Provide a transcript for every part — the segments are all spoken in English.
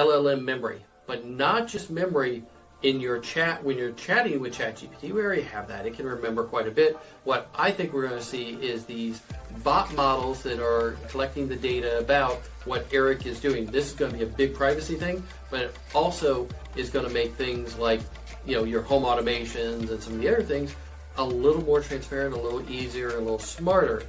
LLM memory, but not just memory in your chat. When you're chatting with ChatGPT, we already have that. It can remember quite a bit. What I think we're going to see is these bot models that are collecting the data about what Eric is doing. This is going to be a big privacy thing, but it also is going to make things like, your home automations and some of the other things a little more transparent, a little easier, a little smarter.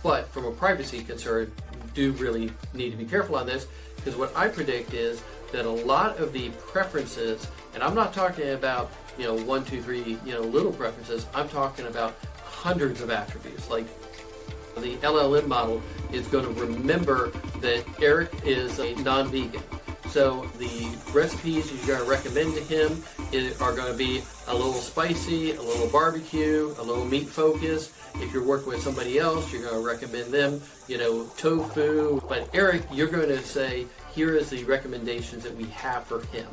But from a privacy concern, you do really need to be careful on this, because what I predict is that a lot of the preferences, and I'm not talking about 1, 2, 3 little preferences, I'm talking about hundreds of attributes. Like the LLM model is going to remember that Eric is a non-vegan, so the recipes you're going to recommend to him are going to be a little spicy, a little barbecue, a little meat focused. If you're working with somebody else, you're going to recommend them, tofu. But Eric, you're going to say, here is the recommendations that we have for him.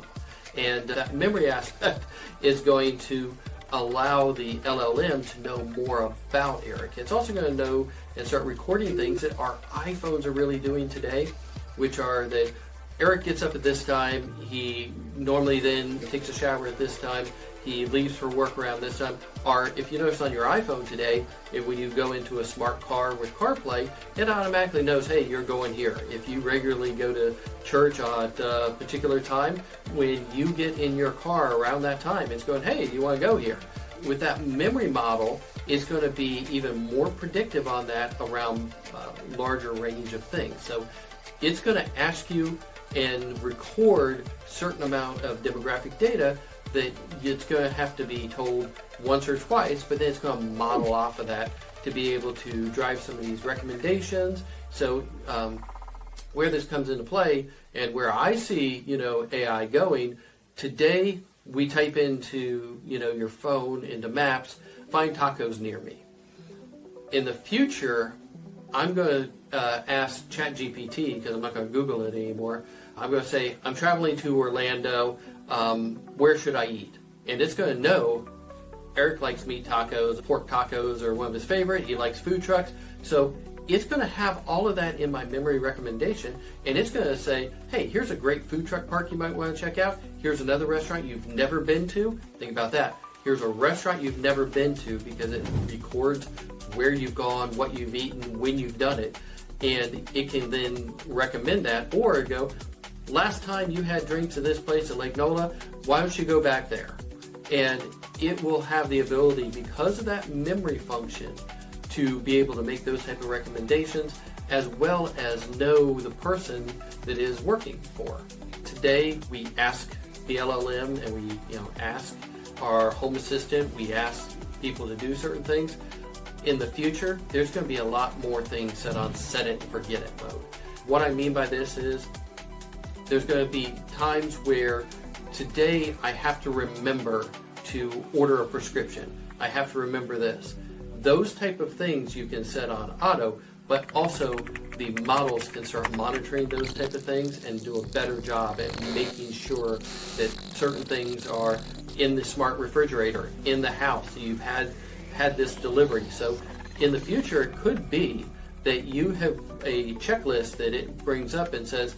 And that memory aspect is going to allow the LLM to know more about Eric. It's also going to know and start recording things that our iPhones are really doing today, which are that Eric gets up at this time, he normally then takes a shower at this time, he leaves for work around this time. Or if you notice on your iPhone today, when you go into a smart car with CarPlay, it automatically knows, hey, you're going here. If you regularly go to church at a particular time, when you get in your car around that time, it's going, hey, you want to go here? With that memory model, it's going to be even more predictive on that around a larger range of things. So it's going to ask you and record certain amount of demographic data that it's going to have to be told once or twice, but then it's going to model off of that to be able to drive some of these recommendations. So where this comes into play and where I see AI going, today we type into your phone, into maps, find tacos near me. In the future, I'm going to ask ChatGPT, because I'm not going to Google it anymore. I'm going to say, I'm traveling to Orlando, where should I eat? And it's going to know Eric likes meat tacos, pork tacos are one of his favorite, he likes food trucks. So it's going to have all of that in my memory recommendation, and it's going to say, hey, here's a great food truck park you might want to check out. Here's another restaurant you've never been to. Think about that. Here's a restaurant you've never been to, because it records where you've gone, what you've eaten, when you've done it, and it can then recommend that, or go, last time you had drinks at this place at Lake Nola, why don't you go back there? And it will have the ability, because of that memory function, to be able to make those type of recommendations, as well as know the person that is working for. Today, we ask the LLM, and we ask our home assistant, we ask people to do certain things. In the future, there's going to be a lot more things set on set it and forget it mode. What I mean by this is, there's going to be times where today I have to remember to order a prescription. I have to remember this. Those type of things you can set on auto, but also the models can start monitoring those type of things and do a better job at making sure that certain things are in the smart refrigerator, in the house. You've had this delivery. So in the future, it could be that you have a checklist that it brings up and says,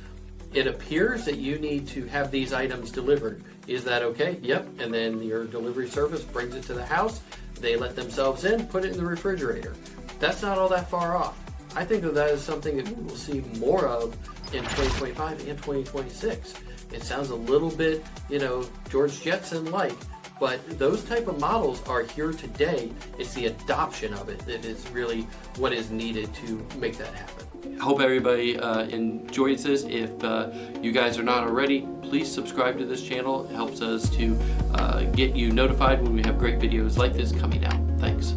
it appears that you need to have these items delivered. Is that okay? Yep. And then your delivery service brings it to the house. They let themselves in, put it in the refrigerator. That's not all that far off. I think of that as something that we'll see more of in 2025 and 2026. It sounds a little bit, George Jetson-like, but those type of models are here today. It's the adoption of it that is really what is needed to make that happen. I hope everybody enjoys this. If you guys are not already, please subscribe to this channel. It helps us to get you notified when we have great videos like this coming out. Thanks.